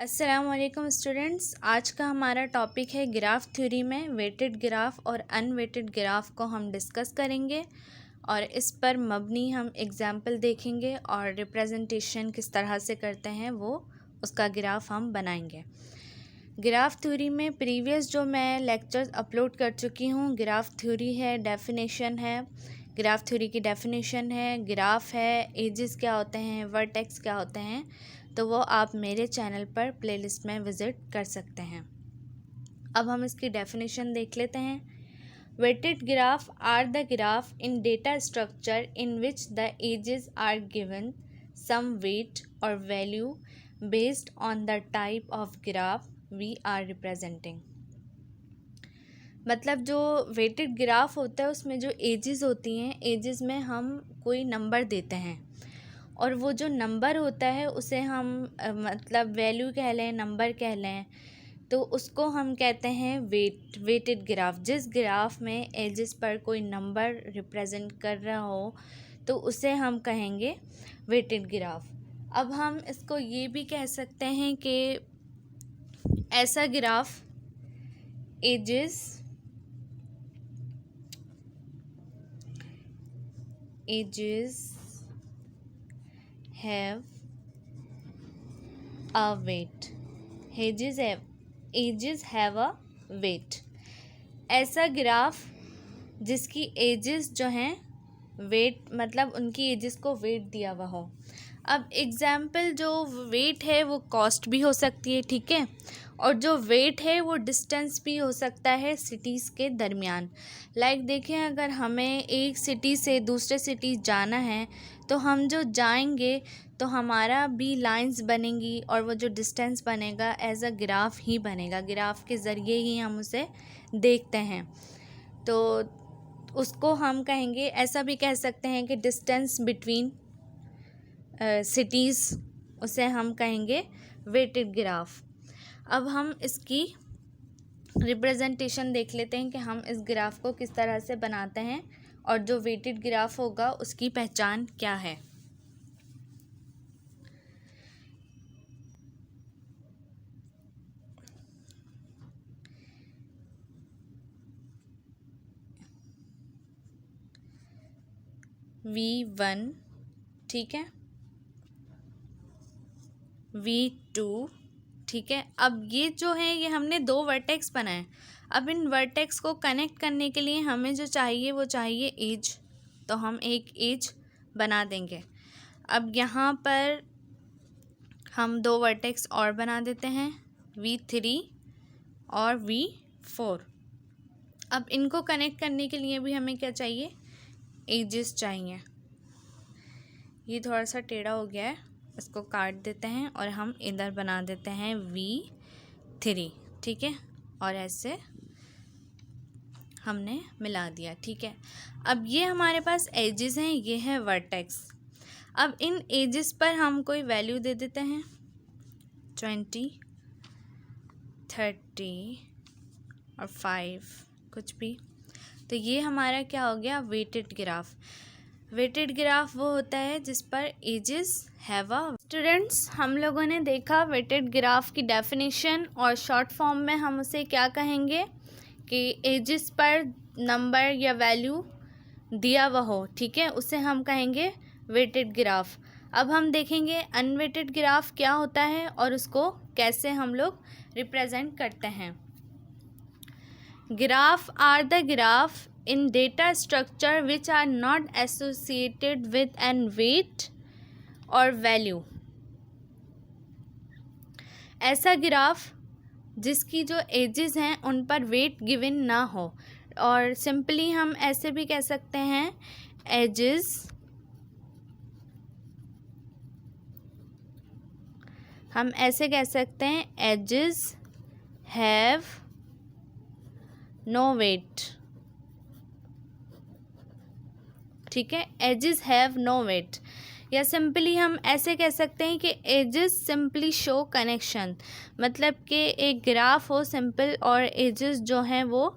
अस्सलामुअलैकुम स्टूडेंट्स। आज का हमारा टॉपिक है ग्राफ थ्योरी में वेटेड ग्राफ और अनवेटेड ग्राफ को हम डिस्कस करेंगे और इस पर मबनी हम एग्जाम्पल देखेंगे और रिप्रेजेंटेशन किस तरह से करते हैं वो उसका ग्राफ हम बनाएंगे। ग्राफ थ्योरी में प्रीवियस जो मैं लेक्चर्स अपलोड कर चुकी हूँ, ग्राफ थ्योरी है, डेफिनेशन है, ग्राफ थ्योरी की डेफिनेशन है, ग्राफ है, एजेस क्या होते हैं, वर्टेक्स क्या होते हैं, तो वो आप मेरे चैनल पर प्लेलिस्ट में विज़िट कर सकते हैं। अब हम इसकी डेफिनेशन देख लेते हैं। Weighted graph are the graph in data structure in which the edges are given some weight और value based on the type of graph we are representing. मतलब जो वेटेड ग्राफ होता है उसमें जो एजेस होती हैं, एजेस में हम कोई नंबर देते हैं और वो जो नंबर होता है उसे हम मतलब वैल्यू कह लें, नंबर कह लें, तो उसको हम कहते हैं वेटेड ग्राफ। जिस ग्राफ में एजेस पर कोई नंबर रिप्रेजेंट कर रहा हो तो उसे हम कहेंगे वेटेड ग्राफ। अब हम इसको ये भी कह सकते हैं कि ऐसा graph edges have a weight. Ages have a weight. ऐसा ग्राफ जिसकी एजेस जो हैं वेट, मतलब उनकी एजेस को वेट दिया हुआ हो। अब एग्जाम्पल जो वेट है वो कॉस्ट भी हो सकती है, ठीक है, और जो वेट है वो डिस्टेंस भी हो सकता है सिटीज़ के दरमियान। लाइक देखें, अगर हमें एक सिटी से दूसरे सिटी जाना है तो हम जो जाएंगे तो हमारा भी लाइंस बनेंगी और वो जो डिस्टेंस बनेगा एज अ ग्राफ ही बनेगा। ग्राफ के ज़रिए ही हम उसे देखते हैं, तो उसको हम कहेंगे, ऐसा भी कह सकते हैं कि डिस्टेंस बिटवीन सिटीज़, उसे हम कहेंगे वेटेड ग्राफ। अब हम इसकी रिप्रेजेंटेशन देख लेते हैं कि हम इस ग्राफ को किस तरह से बनाते हैं और जो वेटेड ग्राफ होगा उसकी पहचान क्या है। V1, ठीक है, V2, ठीक है। अब ये जो है ये हमने दो वर्टेक्स बनाए। अब इन वर्टेक्स को कनेक्ट करने के लिए हमें जो चाहिए वो चाहिए एज, तो हम एक एज बना देंगे। अब यहाँ पर हम दो वर्टेक्स और बना देते हैं, V3 और V4। अब इनको कनेक्ट करने के लिए भी हमें क्या चाहिए, एजेस चाहिए। ये थोड़ा सा टेढ़ा हो गया है, इसको काट देते हैं और हम इधर बना देते हैं V3, ठीक है, और ऐसे हमने मिला दिया, ठीक है। अब ये हमारे पास एजेस हैं, ये है वर्टेक्स। अब इन एजेस पर हम कोई वैल्यू दे देते हैं, 20, 30 और 5, कुछ भी। तो ये हमारा क्या हो गया, वेटेड ग्राफ। वेटेड ग्राफ वो होता है जिस पर एजेस हैव अ। स्टूडेंट्स, हम लोगों ने देखा वेटेड ग्राफ की डेफिनेशन और शॉर्ट फॉर्म में हम उसे क्या कहेंगे कि एजेस पर नंबर या वैल्यू दिया हुआ हो, ठीक है, उसे हम कहेंगे वेटेड ग्राफ। अब हम देखेंगे अनवेटेड ग्राफ क्या होता है और उसको कैसे हम लोग रिप्रेजेंट करते हैं। Graph are the graph in data structure which are not associated with an weight or value. ऐसा ग्राफ जिसकी जो एजेस हैं उन पर वेट गिवन ना हो, और सिंपली हम ऐसे भी कह सकते हैं एजेस हम ऐसे कह सकते हैं एजेस हैव नो वेट, ठीक है, एजेस हैव नो वेट। या सिंपली हम ऐसे कह सकते हैं कि एजेस सिंपली शो कनेक्शन, मतलब कि एक ग्राफ हो सिंपल और एजेस जो हैं वो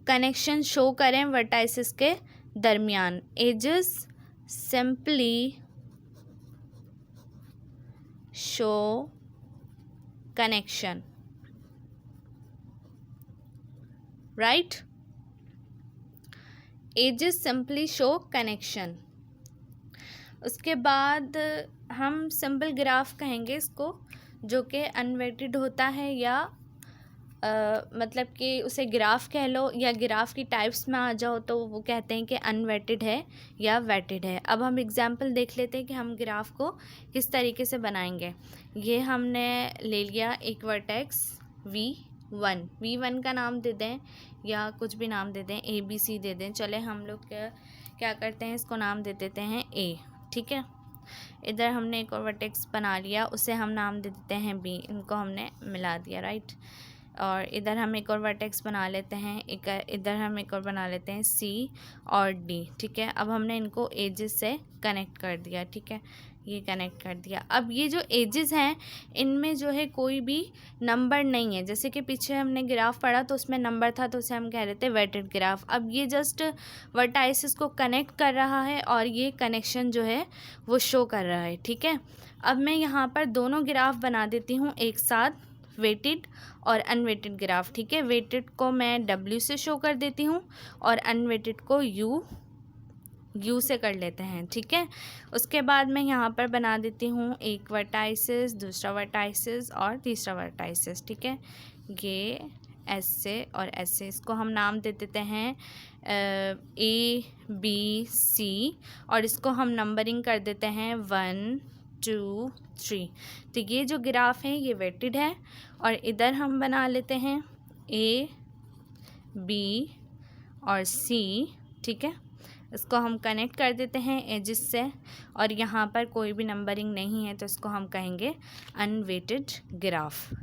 कनेक्शन शो करें वर्टाइसिस के दरमियान। Edges simply show connection, right. Edges simply show connection. उसके बाद हम सिंपल ग्राफ कहेंगे इसको, जो कि अनवेटेड होता है या मतलब कि उसे ग्राफ कह लो या ग्राफ की टाइप्स में आ जाओ तो वो कहते हैं कि अनवेटेड है या वेटेड है। अब हम एग्जांपल देख लेते हैं कि हम ग्राफ को किस तरीके से बनाएंगे। ये हमने ले लिया एक वर्टेक्स V1 का नाम दे दें या कुछ भी नाम दे दें, ABC दे दें। चले हम लोग क्या करते हैं, इसको नाम दे देते हैं A, ठीक है। इधर हमने एक और वर्टेक्स बना लिया, उसे हम नाम दे देते हैं B, इनको हमने मिला दिया, राइट। और इधर हम एक और वर्टेक्स बना लेते हैं, इधर हम एक और बना लेते हैं C और D, ठीक है। अब हमने इनको एजेस से कनेक्ट कर दिया, ठीक है, ये कनेक्ट कर दिया। अब ये जो एजेस हैं इनमें जो है कोई भी नंबर नहीं है। जैसे कि पीछे हमने ग्राफ पढ़ा तो उसमें नंबर था तो उसे हम कह रहे थे वेटेड ग्राफ। अब ये जस्ट वर्टाइसिस को कनेक्ट कर रहा है और ये कनेक्शन जो है वो शो कर रहा है, ठीक है। अब मैं यहाँ पर दोनों ग्राफ बना देती हूँ एक साथ, वेटेड और अनवेटेड ग्राफ, ठीक है। वेटेड को मैं W से शो कर देती हूँ और अनवेटेड को U से कर लेते हैं, ठीक है। उसके बाद मैं यहाँ पर बना देती हूँ एक वर्टाइसिस, दूसरा वर्टाइसिस और तीसरा वर्टाइसिस, ठीक है। ये S से और S से, इसको हम नाम दे देते हैं ABC और इसको हम नंबरिंग कर देते हैं 1 2 3। तो ये जो ग्राफ है ये वेटेड है। और इधर हम बना लेते हैं A B और C, ठीक है। इसको हम कनेक्ट कर देते हैं एजेस से और यहाँ पर कोई भी नंबरिंग नहीं है तो इसको हम कहेंगे अनवेटेड ग्राफ।